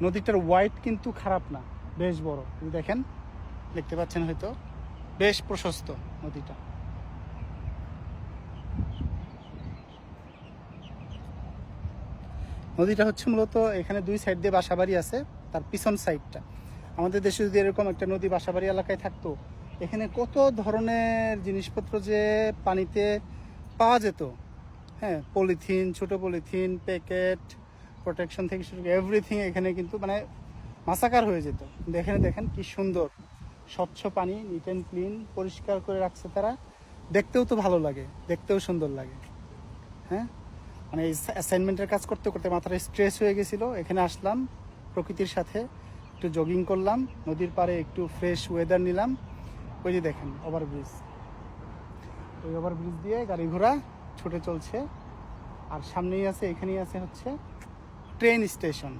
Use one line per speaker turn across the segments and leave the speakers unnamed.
নদীটার ওয়াইড কিন্তু খারাপ না, বেশ বড়। দেখেন, দেখতে পাচ্ছেন হয়তো, বেশ প্রশস্ত নদীটা। নদীটা হচ্ছে মূলত এখানে দুই সাইড দিয়ে বাসাবাড়ি আছে, তার পিছন সাইডটা। আমাদের দেশে যদি এরকম একটা নদী বাসাবাড়ি এলাকায় থাকতো, এখানে কত ধরনের জিনিসপত্র যে পানিতে পাওয়া যেত। হ্যাঁ, পলিথিন, ছোট পলিথিন, প্যাকেট, প্রোটেকশন থেকে শুরু করে এভরিথিং এখানে কিন্তু মানে মাসাকার হয়ে যেত। কিন্তু এখানে দেখেন কি সুন্দর স্বচ্ছ পানি, নিট অ্যান্ড ক্লিন, পরিষ্কার করে রাখছে তারা। দেখতেও তো ভালো লাগে, দেখতেও সুন্দর লাগে। হ্যাঁ, মানে এই অ্যাসাইনমেন্টের কাজ করতে করতে মাথাটা স্ট্রেস হয়ে গেছিলো, এখানে আসলাম, প্রকৃতির সাথে একটু জগিং করলাম, নদীর পাড়ে একটু ফ্রেশ ওয়েদার নিলাম। ওই যে দেখেন ওভারব্রিজ, ওই ওভারব্রিজ দিয়ে গাড়ি ঘোড়া ছুটে চলছে। আর সামনেই আছে, এখানেই আছে হচ্ছে ট্রেন স্টেশন।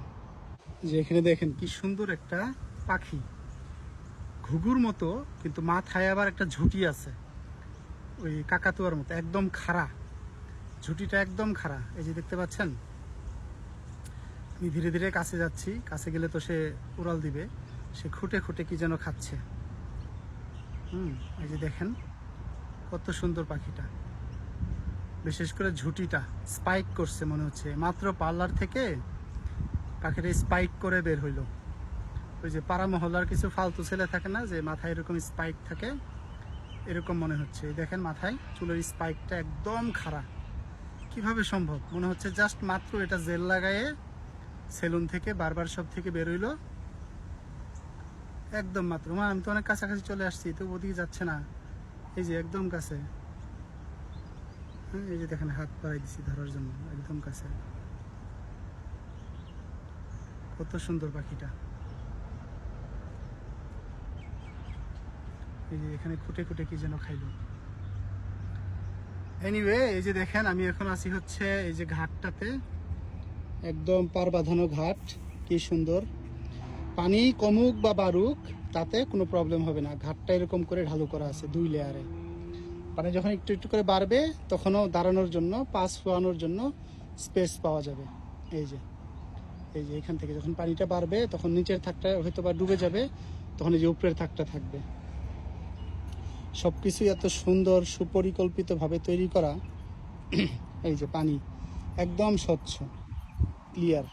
যে এখানে দেখেন কি সুন্দর একটা পাখি, ঘুঘুর মতো, কিন্তু মাথায় আবার একটা ঝুঁটি আছে, ওই কাকাতুয়ার মতো, একদম খাড়া ঝুঁটিটা, একদম খাড়া। এই যে দেখতে পাচ্ছেন, আমি ধীরে ধীরে কাছে যাচ্ছি, কাছে গেলে তো সে উড়াল দিবে। সে খুঁটে খুঁটে কি যেন খাচ্ছে। এই যে দেখেন কত সুন্দর পাখিটা, বিশেষ করে ঝুঁটিটা স্পাইক করছে মনে হচ্ছে, মাত্র পার্লার থেকে পাখিটা স্পাইক করে বের হইলো। ওই যে পাড়া মহল্লার কিছু ফালতু ছেলে থাকে না, যে মাথায় এরকম স্পাইক থাকে, এরকম মনে হচ্ছে। এই দেখেন মাথায় চুলের স্পাইকটা একদম খাড়া। কিভাবে সম্ভব? মনে হচ্ছে জাস্ট মাত্র এটা জেল লাগায়ে সেলুন থেকে, বারবার শপ থেকে বেরোইলো, একদম মাত্র। আমি তো অনেক কাছাকাছি চলে আসছি, তো ওদিকে যাচ্ছে না। এই যে একদম কাছে, হ্যাঁ, এই যে দেখেন হাত বাড়াই দিছি ধরার জন্য, একদম কাছে। কত সুন্দর পাখিটা। এই যে এখানে খুঁটে খুঁটে কি যেন খাইলো। এনিওয়ে, এই যে দেখেন আমি এখন আছি হচ্ছে এই যে ঘাটটাতে, একদম পার বাঁধানো ঘাট, কি সুন্দর। পানি কমুক বা বাড়ুক তাতে কোনো প্রবলেম হবে না, ঘাটটা এরকম করে ঢালু করা আছে 2 লেয়ারে। পানি যখন একটু একটু করে বাড়বে, তখনও দাঁড়ানোর জন্য, পাস ফোয়ানোর জন্য স্পেস পাওয়া যাবে। এই যে এখান থেকে যখন পানিটা বাড়বে, তখন নিচের থাকটা হয়তো বা ডুবে যাবে, তখন এই যে উপরের থাকটা থাকবে। সব কিছুই এত সুন্দর সুপরিকল্পিতভাবে তৈরি করা। এই যে পানি একদম স্বচ্ছ, ক্লিয়ার।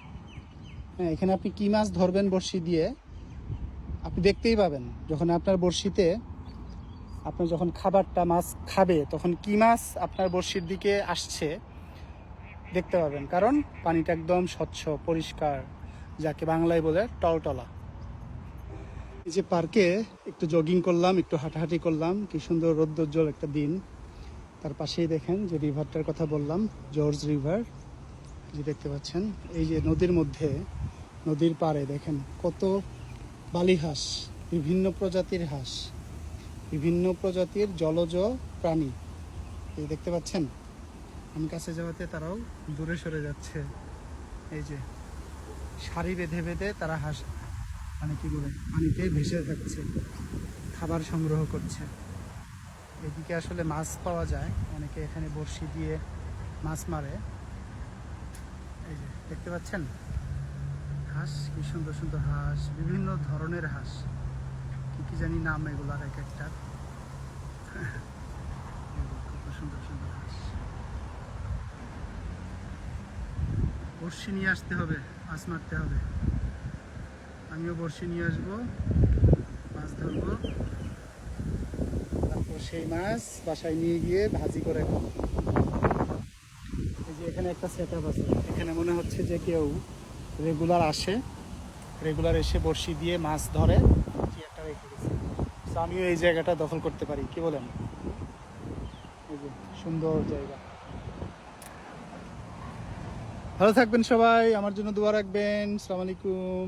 হ্যাঁ, এখানে আপনি কি মাছ ধরবেন বড়শি দিয়ে, আপনি দেখতেই পাবেন। যখন আপনার বড়শিতে আপনার যখন খাবারটা মাছ খাবে, তখন কি মাছ আপনার বড়শির দিকে আসছে দেখতে পাবেন, কারণ পানিটা একদম স্বচ্ছ পরিষ্কার, যাকে বাংলায় বলে টলটলা। এই যে পার্কে একটু জগিং করলাম, একটু হাঁটাহাঁটি করলাম, কি সুন্দর রৌদ্রোজ্জ্বল একটা দিন। তার পাশেই দেখেন যে রিভারটার কথা বললাম, জর্জ রিভার, যে দেখতে পাচ্ছেন। এই যে নদীর মধ্যে, নদীর পাড়ে দেখেন কত বালি হাঁস, বিভিন্ন প্রজাতির হাঁস, বিভিন্ন প্রজাতির জলজ প্রাণী। এই দেখতে পাচ্ছেন, আমি কাছে যাওয়াতে তারাও দূরে সরে যাচ্ছে। এই যে সারি বেঁধে বেঁধে তারা হাঁস, মানে কি বলে, পানিতে ভেসে থাকছে, খাবার সংগ্রহ করছে। এদিকে আসলে মাছ পাওয়া যায়, অনেকে এখানে বড়শি দিয়ে মাছ মারে। এই যে দেখতে পাচ্ছেন হাঁস, কি সুন্দর সুন্দর হাঁস, বিভিন্ন ধরনের হাঁস, কি জানি নাম এগুলার এক একটা। কত সুন্দর সুন্দর হাঁস। বড়শি নিয়ে আসতে হবে, মাছ মারতে হবে। আমিও বড়শি নিয়ে আসবো, মাছ ধরবো, তারপর সেই মাছ বাসায় নিয়ে গিয়ে ভাজি করে খাবো। এই যে এখানে একটা সেট আপ আছে, এখানে মনে হচ্ছে যে কেউ রেগুলার আসে, রেগুলার এসে বড়শি দিয়ে মাছ ধরে, চেয়ারটা রেখে গেছে। তো আমিও এই জায়গাটা দখল করতে পারি, কি বলেন? এই যে সুন্দর জায়গা। ভালো থাকবেন সবাই, আমার জন্য দোয়া রাখবেন। আসসালামু আলাইকুম।